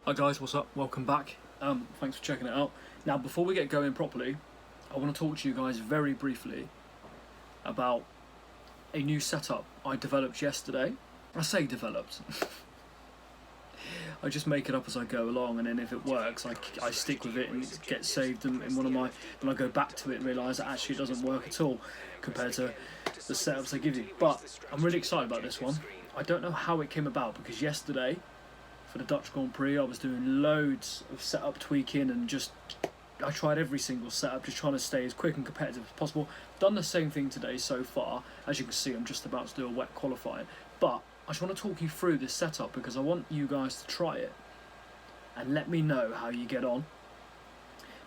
Hi guys, what's up? Welcome back. Thanks for checking it out. Now, before we get going properly, I want to talk to you guys very briefly about a new setup I developed yesterday. I say developed. I just make it up as I go along, and then if it works, I stick with it and it gets saved in one of my... Then I go back to it and realise that actually it doesn't work at all compared to the setups they give you. But I'm really excited about this one. I don't know how it came about, because yesterday, for the Dutch Grand Prix, I was doing loads of setup tweaking and I tried every single setup, just trying to stay as quick and competitive as possible. Done the same thing today so far. As you can see, I'm just about to do a wet qualifying. But I just want to talk you through this setup because I want you guys to try it and let me know how you get on.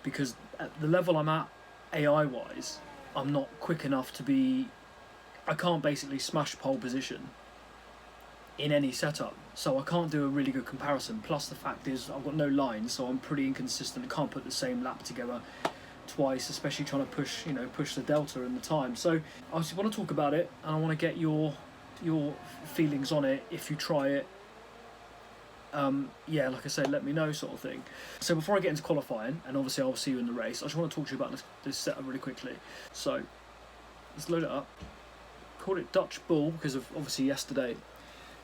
Because at the level I'm at, AI-wise, I'm not quick enough to be... I can't basically smash pole position in any setup, so I can't do a really good comparison. Plus the fact is I've got no lines, so I'm pretty inconsistent. I can't put the same lap together twice, especially trying to push the delta and the time. So I just want to talk about it, and I want to get your feelings on it if you try it. Yeah, like I say, let me know, sort of thing. So before I get into qualifying, and obviously I'll see you in the race, I just want to talk to you about this setup really quickly. So let's load it up. Called it Dutch Bull because of obviously yesterday.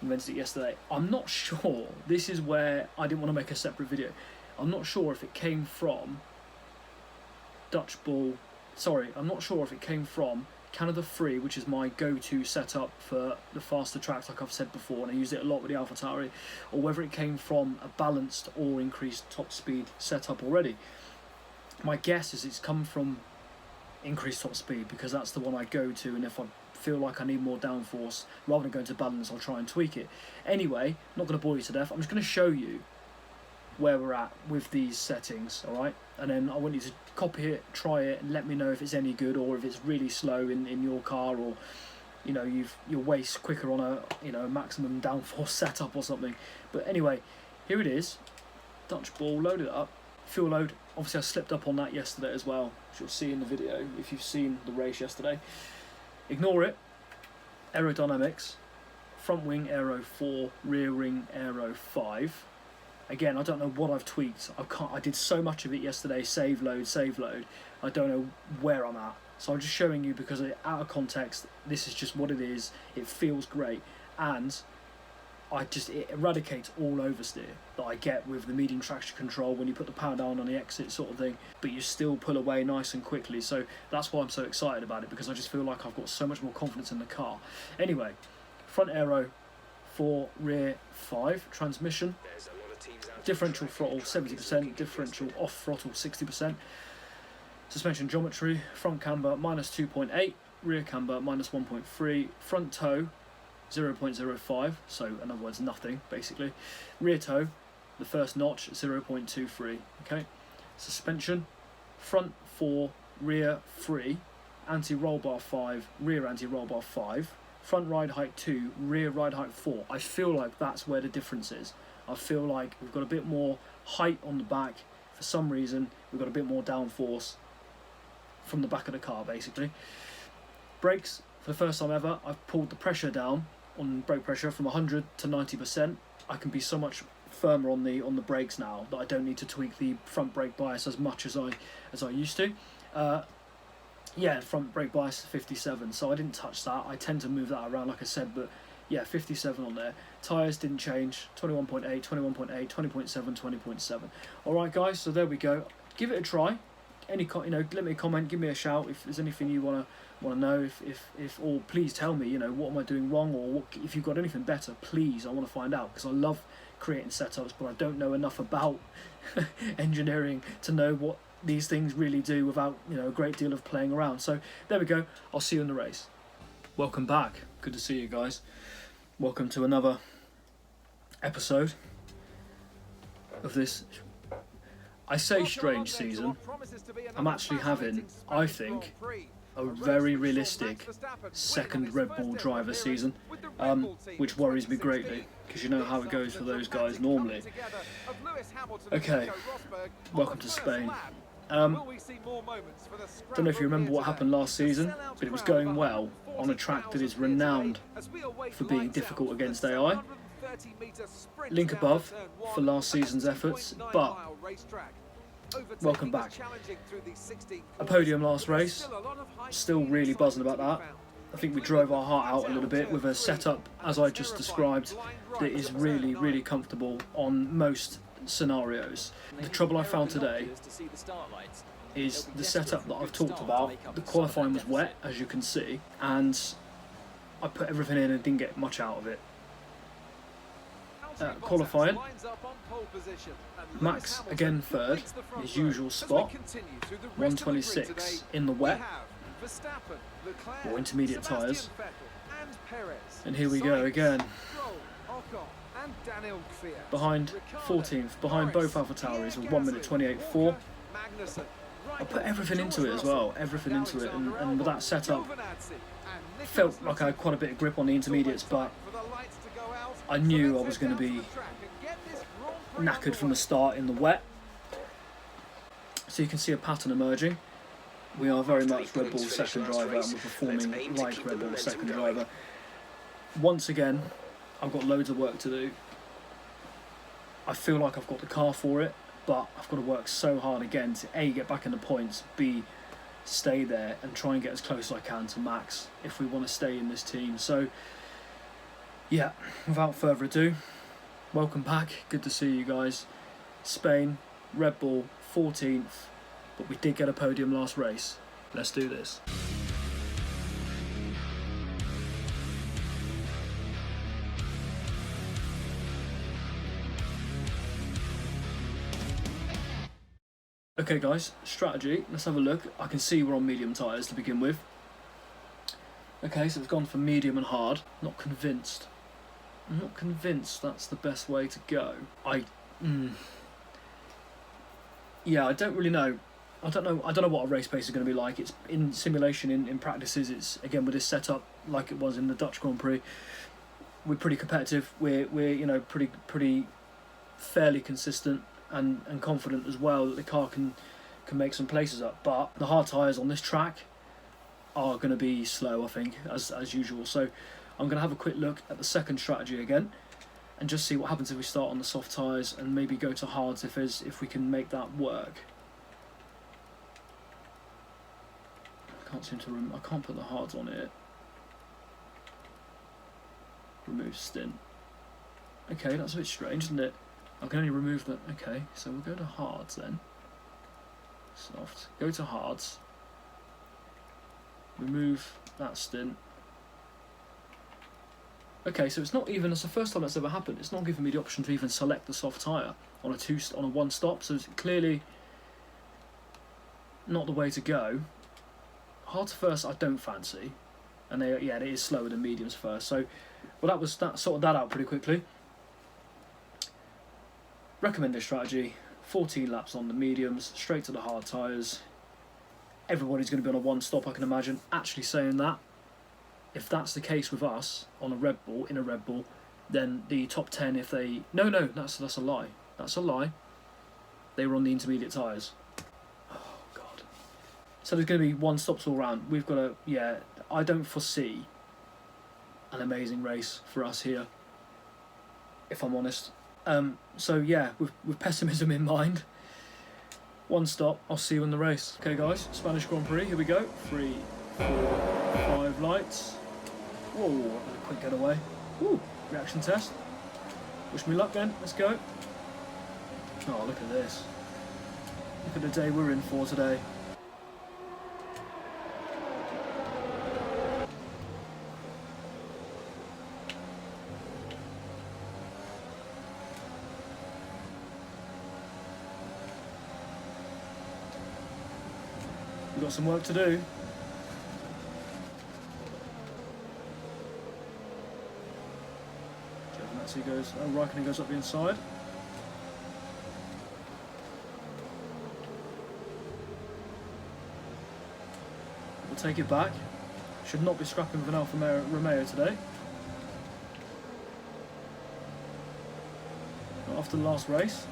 Invented it yesterday. I'm not sure, this is where I didn't want to make a separate video. I'm not sure if it came from Dutch Bull, I'm not sure if it came from Canada Free, which is my go-to setup for the faster tracks, like I've said before, and I use it a lot with the AlphaTauri, or whether it came from a balanced or increased top speed setup already. My guess is it's come from increased top speed, because that's the one I go to, and if I feel like I need more downforce, rather than going to balance, I'll try and tweak it. Anyway, I'm not going to bore you to death. I'm just going to show you where we're at with these settings, alright? And then I want you to copy it, try it, and let me know if it's any good, or if it's really slow in your car, or you know, you'll waste quicker on a maximum downforce setup or something. But anyway, here it is. Dutch Bull, loaded it up. Fuel load, obviously I slipped up on that yesterday as well, which you'll see in the video if you've seen the race yesterday. Ignore it. Aerodynamics, front wing aero 4, rear wing aero 5. Again, I don't know what I've tweaked. I did so much of it yesterday, save load. I don't know where I'm at. So I'm just showing you because out of context, this is just what it is. It feels great, and it eradicates all oversteer that I get with the medium traction control when you put the power down on the exit sort of thing, but you still pull away nice and quickly. So that's why I'm so excited about it, because I just feel like I've got so much more confidence in the car. Anyway, front aero 4, rear 5, transmission, differential throttle 70%, differential off throttle 60%, suspension geometry, front camber -2.8, rear camber -1.3, front toe 0.05, so in other words nothing basically. Rear toe, the first notch, 0.23. Okay, suspension, front 4, rear 3, anti-roll bar 5, rear anti-roll bar 5, front ride height 2, rear ride height 4. I feel like that's where the difference is. I feel like we've got a bit more height on the back. For some reason, we've got a bit more downforce from the back of the car basically. Brakes, for the first time ever, I've pulled the pressure down on brake pressure from 100 to 90%. I can be so much firmer on the brakes now that I don't need to tweak the front brake bias as much as I used to. Yeah, front brake bias 57, so I didn't touch that. I tend to move that around, like I said, but yeah, 57 on there. Tyres didn't change, 21.8, 21.8, 20.7, 20.7. Alright guys, so there we go. Give it a try. Let me a comment, give me a shout if there's anything you want to know, or please tell me, what am I doing wrong, or if you've got anything better, please, I want to find out, because I love creating setups, but I don't know enough about engineering to know what these things really do without a great deal of playing around. So there we go. I'll see you in the race. Welcome back. Good to see you guys. Welcome to another episode of this, I say, strange season. I'm actually having, I think, a very realistic second Red Bull driver season, which worries me greatly, because you know how it goes for those guys normally. Okay, welcome to Spain. Don't know if you remember what happened last season, but it was going well on a track that is renowned for being difficult against AI. link above for last season's efforts, but welcome back. A podium last race, still really buzzing about that. I think we drove our heart out a little bit with a setup, as I just described, that is really, really comfortable on most scenarios. The trouble I found today is the setup that I've talked about. The qualifying was wet, as you can see, and I put everything in and didn't get much out of it. Qualifying, Max again third, his usual spot, 126 in the wet, or intermediate tyres, and here we go again, behind 14th, behind both AlphaTauris with 1 minute 28.4. I put everything into it as well, everything into it, and with that setup, felt like I had quite a bit of grip on the intermediates, but I knew I was going to be knackered from the start in the wet. So you can see a pattern emerging. We are very much Red Bull's second driver, and we're performing like Red Bull's second driver. Once again, I've got loads of work to do. I feel like I've got the car for it, but I've got to work so hard again to A, get back in the points, B, stay there and try and get as close as I can to Max if we want to stay in this team. So yeah, without further ado, welcome back, good to see you guys. Spain, Red Bull, 14th, but we did get a podium last race. Let's do this. Okay guys, strategy, let's have a look. I can see we're on medium tyres to begin with. Okay, so it's gone for medium and hard. Not convinced. I'm not convinced that's the best way to go. Yeah, I don't really know. I don't know what a race pace is going to be like. It's in simulation, in practices. It's again with this setup like it was in the Dutch Grand Prix. We're pretty competitive. We're you know pretty fairly consistent and confident as well that the car can make some places up. But the hard tyres on this track are going to be slow, I think, as usual. So I'm going to have a quick look at the second strategy again and just see what happens if we start on the soft tyres and maybe go to hards if we can make that work. I can't put the hards on it. Remove stint. Okay, that's a bit strange, isn't it? I can only remove the... Okay, so we'll go to hards then. Soft. Go to hards. Remove that stint. Okay, so it's not even... It's the first time that's ever happened. It's not giving me the option to even select the soft tyre on a one stop. So it's clearly not the way to go. Hards first I don't fancy. And it is slower than mediums first. So, well, that sorted that out pretty quickly. Recommended strategy, 14 laps on the mediums, straight to the hard tyres. Everybody's going to be on a one stop, I can imagine. Actually saying that, if that's the case with us on a Red Bull, in a Red Bull, then the top 10, if they... No, that's a lie. That's a lie. They were on the intermediate tyres. Oh, God. So there's going to be one stops all round. We've got to... Yeah, I don't foresee an amazing race for us here, if I'm honest. So yeah, with pessimism in mind, one stop, I'll see you in the race. Okay guys, Spanish Grand Prix, here we go. 3, 4, 5 lights. Whoa, a quick getaway. Woo, reaction test. Wish me luck then, let's go. Oh, look at this. Look at the day we're in for today. We've got some work to do. Giovinazzi goes, Raikkonen goes up the inside. We'll take it back. Should not be scrapping with an Alfa Romeo today. Not after the last race.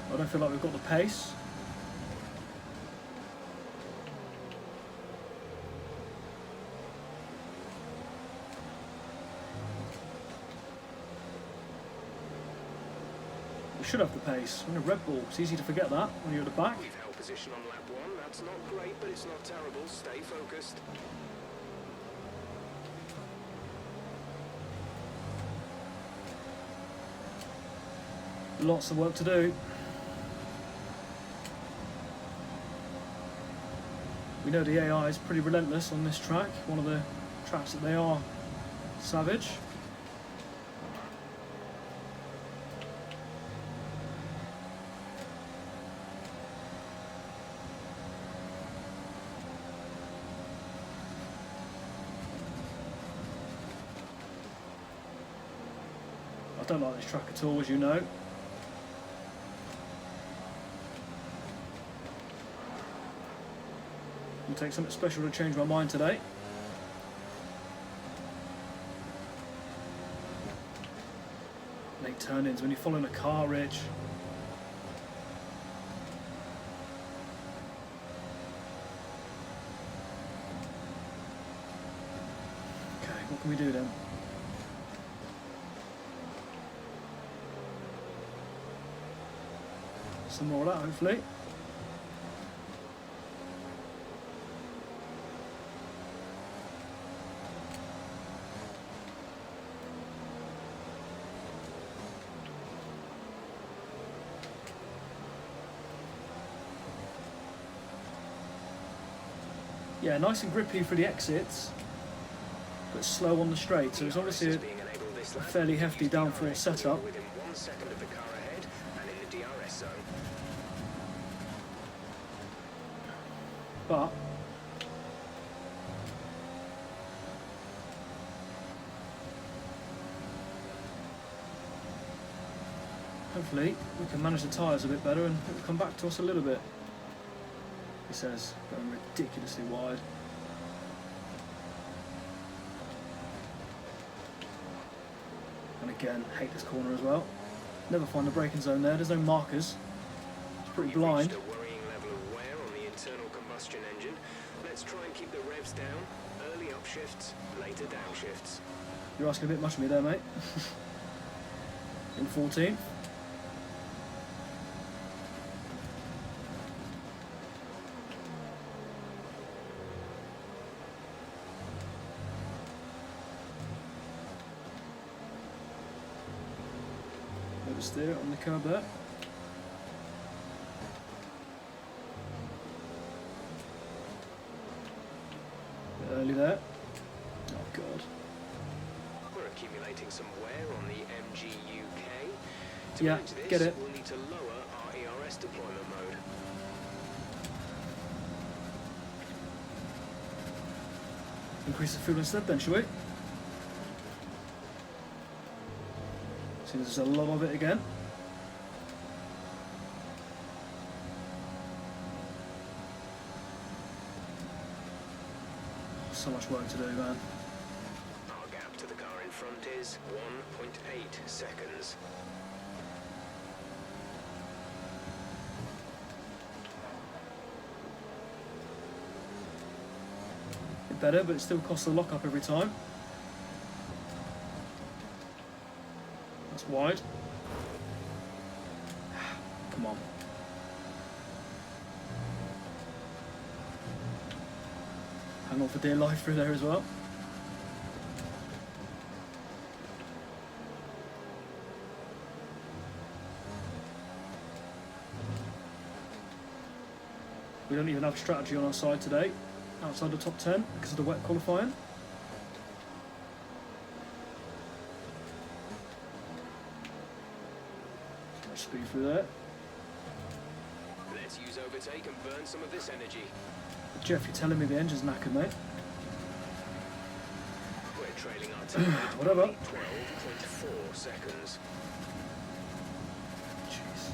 I don't feel like we've got the pace. should have the pace. I'm in a Red Bull. It's easy to forget that when you're at the back. We've held position on lap 1. That's not great, but it's not terrible. Stay focused. Lots of work to do. We know the AI is pretty relentless on this track, one of the tracks that they are savage. I don't like this track at all, as you know. It'll take something special to change my mind today. Late turn-ins when you're following a car, Rich. Okay, what can we do then? Some more of that, hopefully. Yeah, nice and grippy for the exits, but slow on the straight. So it's obviously a fairly hefty downforce setup. Within 1 second of the car ahead and in the DRS zone. But hopefully we can manage the tyres a bit better and it will come back to us a little bit. He says, going ridiculously wide. And again, hate this corner as well. Never find the braking zone there. There's no markers. It's pretty blind. We've reached a worrying level of wear on the internal combustion engine. Let's try and keep the revs down. Early upshifts, later downshifts. You're asking a bit much of me there, mate. In 14th. Steer on the curb there. Bit early there. Oh god. We're accumulating some wear on the MGUK. To Yeah, manage this, get it. We'll need to lower our ERS deployment mode. Increase the fuel instead then, shall we? There's a lot of it again. So much work to do, man. Our gap to the car in front is 1.8 seconds. Bit better, but it still costs a lock-up every time. That's wide. Come on. Hang on for dear life through there as well. We don't even have strategy on our side today, outside the top 10, because of the wet qualifying. Speed through there. Let's use overtake and burn some of this energy. Jeff, you're telling me the engine's knackered, mate? We're trailing our teammate Whatever. 12.4 seconds. Jeez.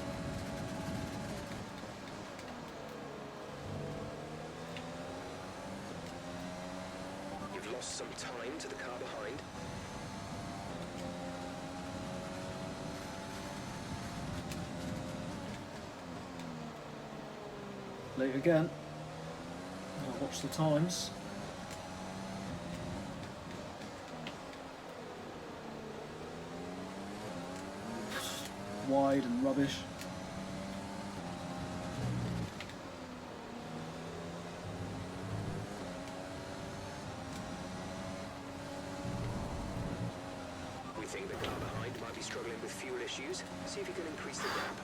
You've lost some time to the car behind. Late again. I'll watch the times. wide and rubbish. We think the car behind might be struggling with fuel issues. See if you can increase the gap.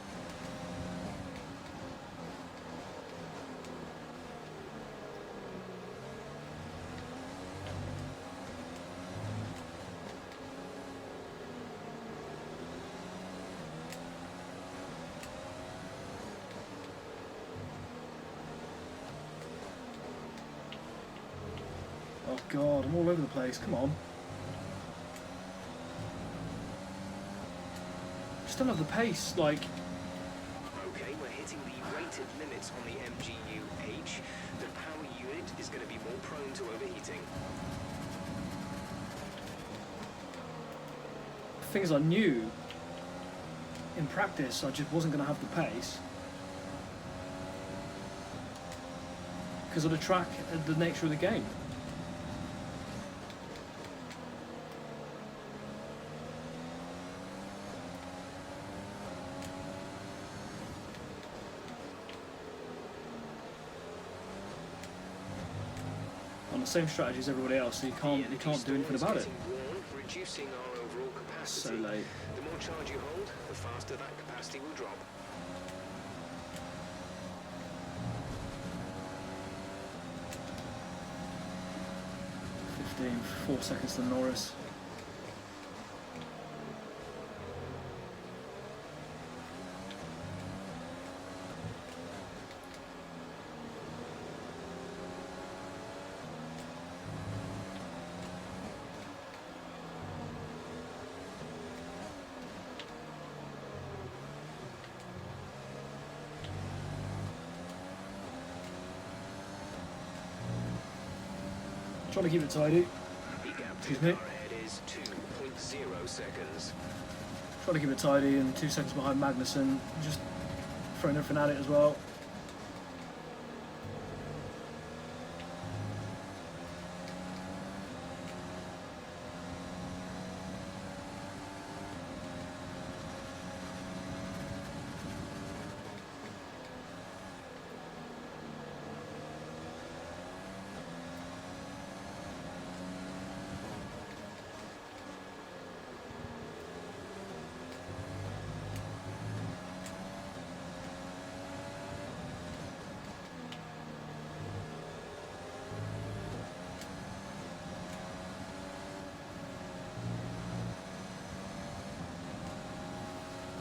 Oh god, I'm all over the place, come on. Just don't have the pace, like... Okay, we're hitting the rated limits on the MGU-H. The power unit is going to be more prone to overheating. Things I knew in practice, I just wasn't going to have the pace. Because of the track and the nature of the game. On the same strategy as everybody else, so you can't do anything about it. Reducing our overall capacity. So late. The more charge you hold, the faster that capacity will drop. 4 seconds to Norris. Trying to keep it tidy. Excuse me. Is 2.0 seconds. Trying to keep it tidy and 2 seconds behind Magnussen. Just throwing everything at it as well.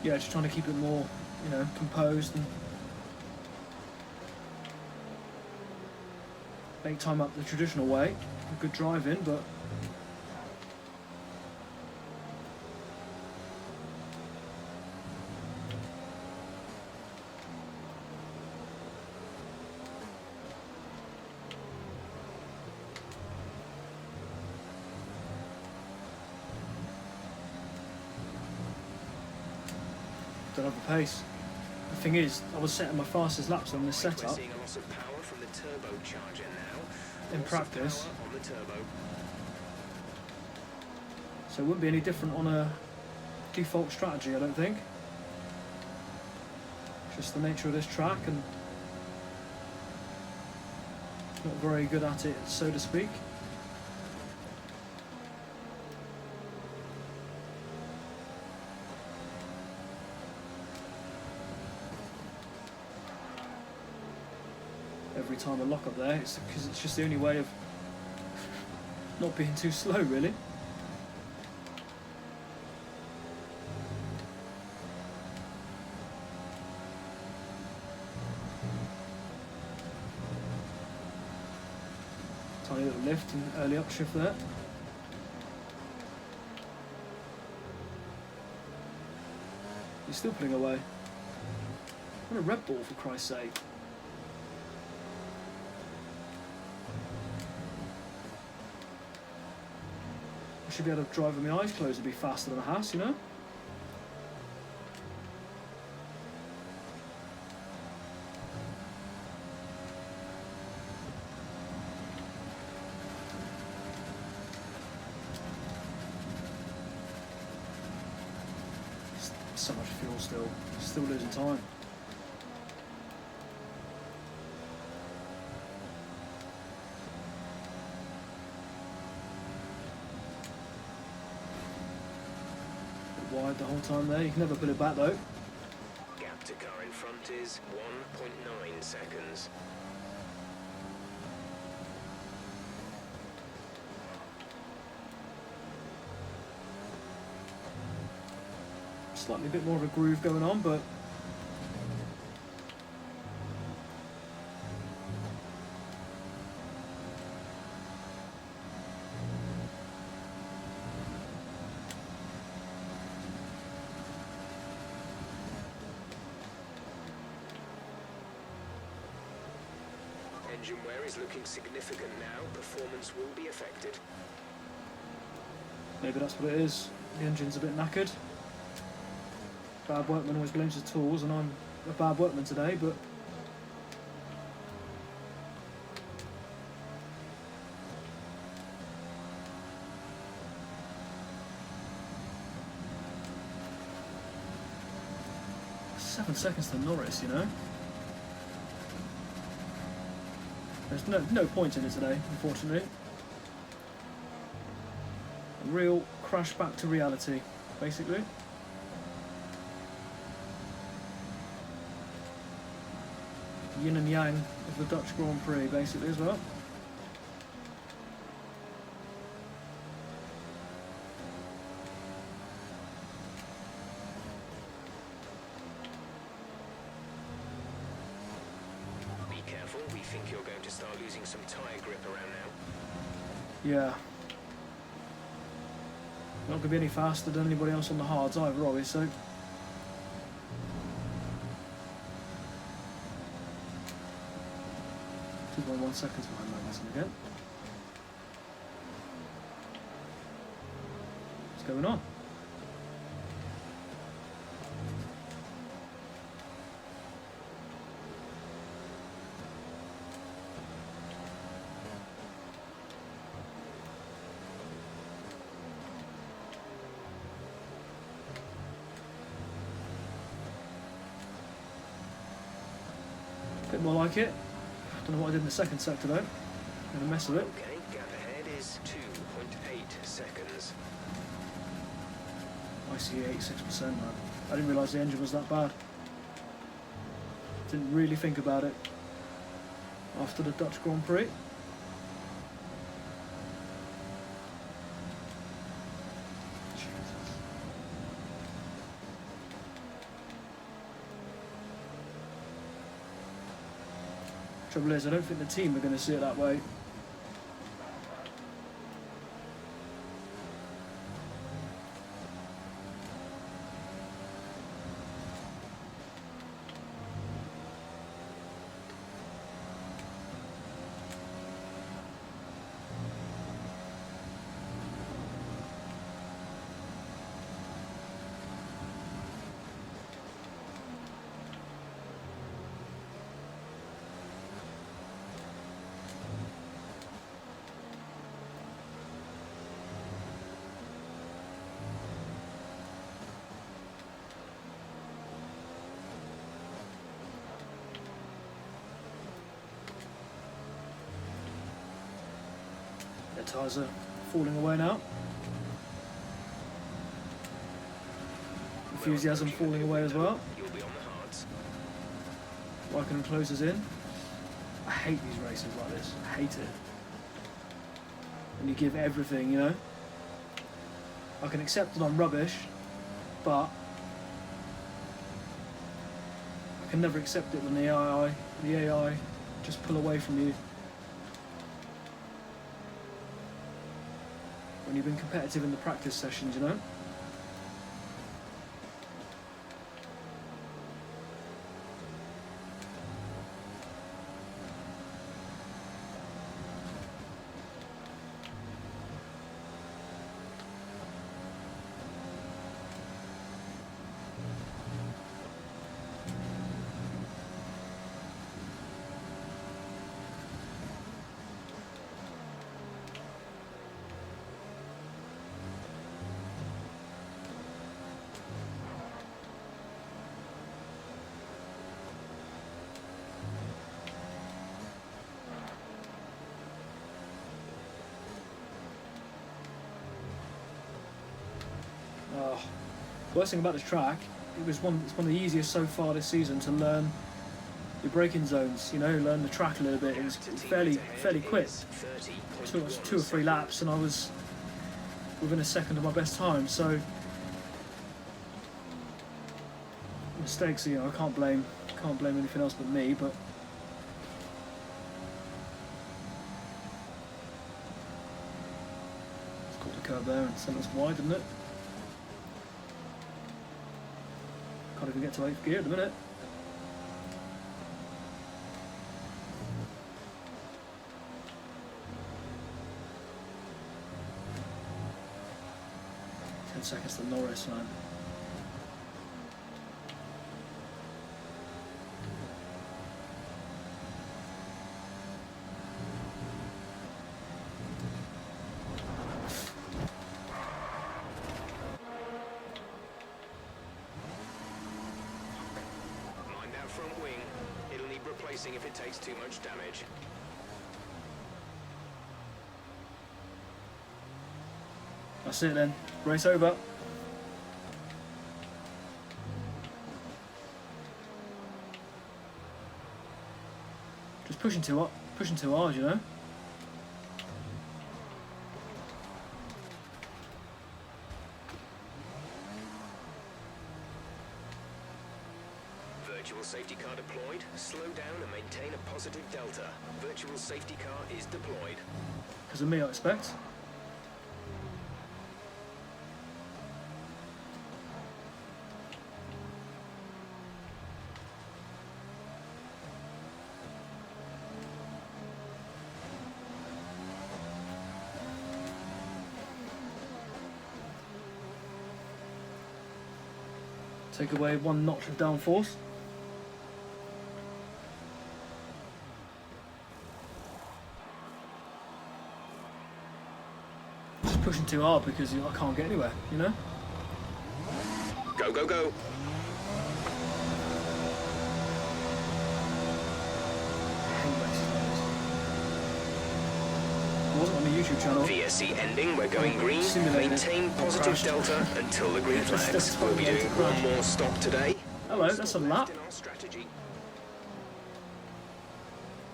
Yeah, just trying to keep it more, composed and make time up the traditional way. Good driving, but don't have the pace. The thing is, I was setting my fastest laps on this setup We're seeing a loss of power from the turbocharger now. in Loss of practice, power on the turbo. so it wouldn't be any different on a default strategy, I don't think. Just the nature of this track and not very good at it, so to speak. Every time I lock up there, it's because it's just the only way of not being too slow, really. Tiny little lift and early upshift there. He's still pulling away. What a Red Bull, for Christ's sake. I should be able to drive with my eyes closed and be faster than a Haas, you know? So much fuel still. Still losing time. Bit wide the whole time there. You can never put it back though. Gap to car in front is 1.9 seconds. Slightly a bit more of a groove going on, but Engine wear is looking significant now. Performance will be affected. maybe that's what it is. The engine's a bit knackered. Bad workman always blames his tools, and I'm a bad workman today, but ...7 seconds to Norris, you know. There's no point in it today, unfortunately. A real crash back to reality, basically. Yin and yang of the Dutch Grand Prix, basically, as well. Be careful, we think you're going to start losing some tyre grip around now. Yeah. Not going to be any faster than anybody else on the hards either, are we? So 2.1 seconds behind Magnussen again. What's going on? Bit more like it. Don't know what I did in the second sector though. Gonna mess with it. Okay, gap ahead is 2.8 seconds. I see 86%, man. I didn't realise the engine was that bad. Didn't really think about it after the Dutch Grand Prix. Trouble is, I don't think the team are going to see it that way. Their tyres are falling away now. Enthusiasm falling away as well. You'll be on the hards. Raikkonen closes in. I hate these races like this. I hate it. And you give everything, you know. I can accept that I'm rubbish, but I can never accept it when the AI just pull away from you. When you've been competitive in the practice sessions, you know. Worst thing about this track, it's one of the easiest so far this season to learn your braking zones. You know, learn the track a little bit. It was fairly quick. Took us 2 or 3 laps, and I was within a second of my best time. So mistakes, you know, I can't blame anything else but me. But it's caught the curb there and sent us wide, didn't it? Can't even get to 8th gear at the minute. Seconds to Norris, man. Mind that front wing. It'll need replacing if it takes too much damage. That's it then. Race over. Just pushing too hard, you know. Virtual safety car deployed. Slow down and maintain a positive delta. Virtual safety car is deployed. Because of me, I expect. Take away 1 notch of downforce. Just pushing too hard because I can't get anywhere, you know? Go, go, go. It wasn't on the YouTube channel. VSC ending, we're going green. Maintain positive delta until the green flags. We'll be doing 1 more stop today. Hello, that's a lap. In our strategy.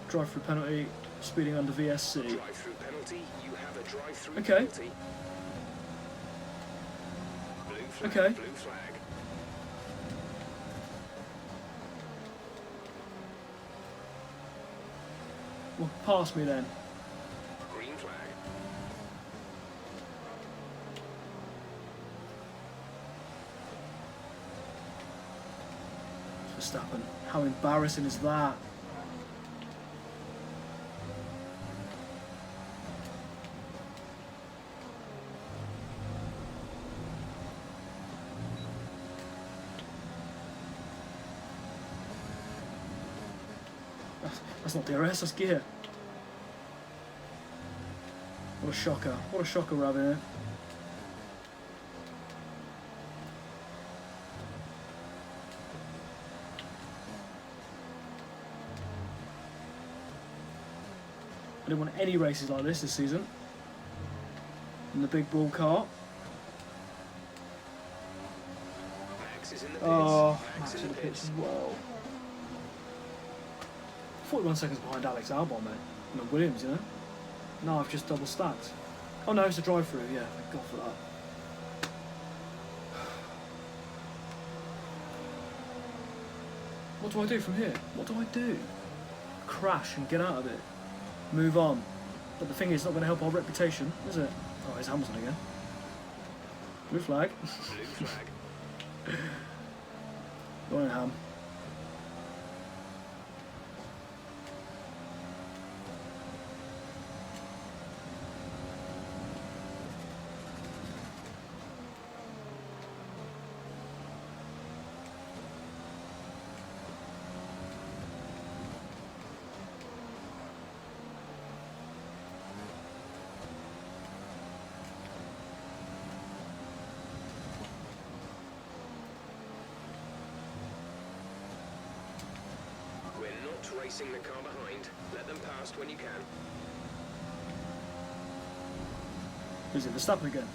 Drive-through penalty, speeding under VSC. Drive-through penalty. You have a drive-through Okay. penalty. Blue flag, Okay. blue flag. Well, pass me then. Green flag. Verstappen. How embarrassing is that? That's not DRS, that's gear. What a shocker. What a shocker we're having here. I didn't want any races like this season. In the big ball kart. Max is in the pits. Oh, Max Max in in the the pits pits. as well. 41 seconds behind Alex Albon, mate. And Williams, you know? No, I've just double stacked. Oh no, it's a drive-through, yeah, thank God for that. What do I do from here? What do I do? Crash and get out of it. Move on. But the thing is, it's not going to help our reputation, is it? Oh, it's Hamilton again. Blue flag. Blue flag. Go on, Ham. Racing the car behind. Let them past when you can. Is it Verstappen again?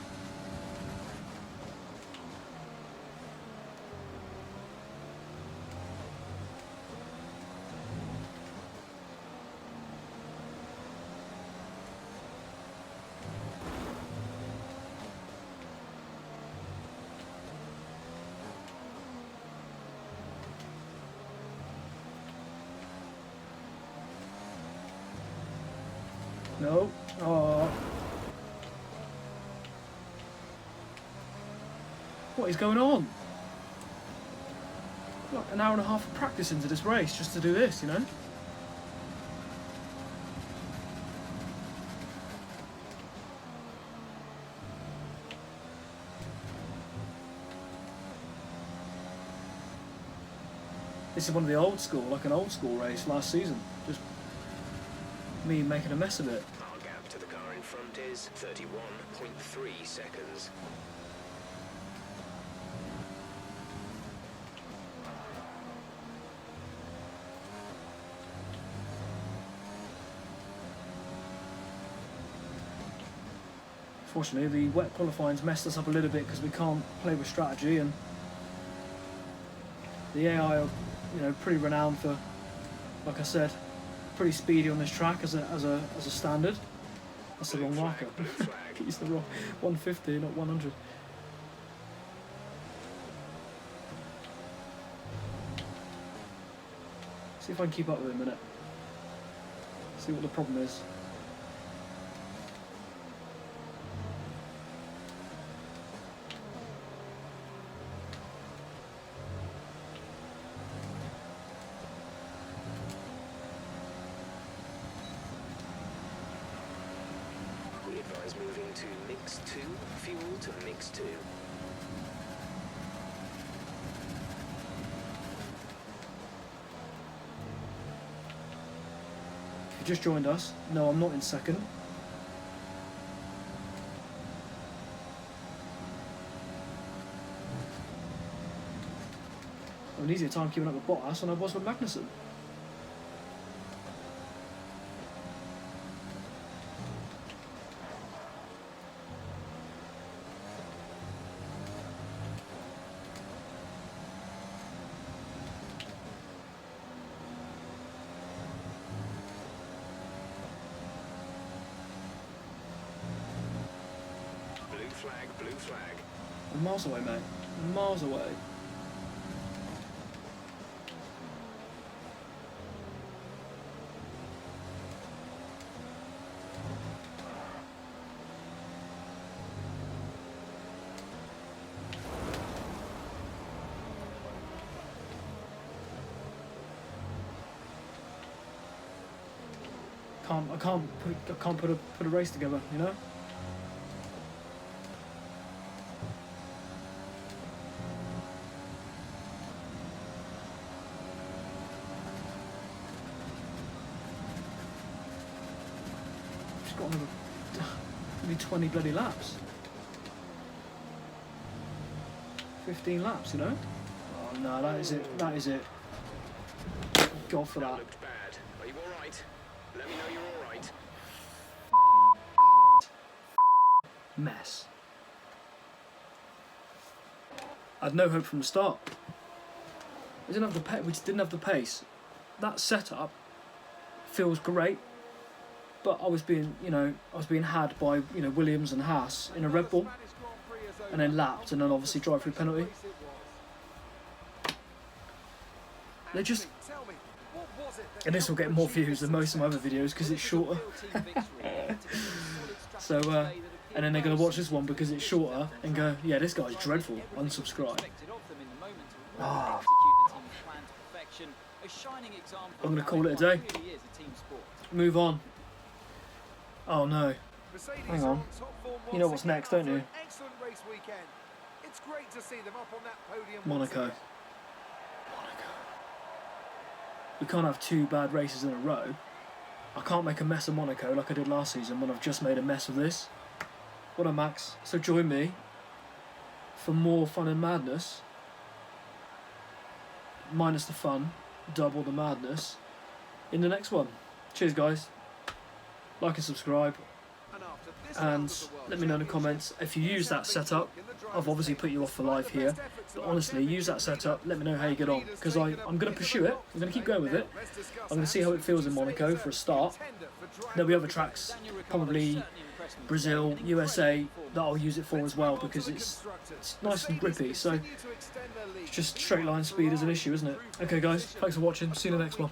No. Oh. What is going on? Like an hour and a half of practice into this race just to do this, you know? This is one of the old school, like an old school race last season. Just me making a mess of it. Our gap to the car in front is 31.3 seconds. Fortunately, the wet qualifying's messed us up a little bit because we can't play with strategy, and the AI are, you know, pretty renowned for, like I said, pretty speedy on this track as a standard. That's the wrong marker. He's the wrong 150, not 100. See if I can keep up with him a minute. See what the problem is. We advise moving to mix 2, fuel to mix 2. If you just joined us, no, I'm not in second. I had an easier time keeping up with Bottas than I was with Magnussen. Blue flag, blue flag. I'm miles away, mate. Miles away. I can't put a race together, you know? Just got another maybe 20 bloody laps. 15 laps, you know? Oh no, that is it. That is it. God for that. Looked bad. Are you alright? Let me know you're alright. Mess. I had no hope from the start. We didn't have the we just didn't have the pace. That setup feels great, but I was being had by, you know, Williams and Haas in a Red Bull, and then lapped, and then obviously drive-through penalty. They just, and this will get more views than most of my other videos because it's shorter. So, and then they're going to watch this one because it's shorter and go, yeah, this guy's dreadful, unsubscribe. Ah, I'm going to call it a day. Move on. Oh no. Hang on. You know what's next, don't you? Monaco. We can't have two bad races in a row. I can't make a mess of Monaco like I did last season when I've just made a mess of this. What up, Max? So join me for more fun and madness. Minus the fun, double the madness in the next one. Cheers, guys. Like and subscribe. And let me know in the comments if you use that setup. I've obviously put you off for life here, but honestly, use that setup. Let me know how you get on, because I'm going to pursue it. I'm going to keep going with it. I'm going to see how it feels in Monaco for a start. There'll be other tracks, probably Brazil, USA, that I'll use it for as well, because it's nice and grippy. So it's just straight line speed is an issue, isn't it? Okay, guys, thanks for watching. See you in the next one.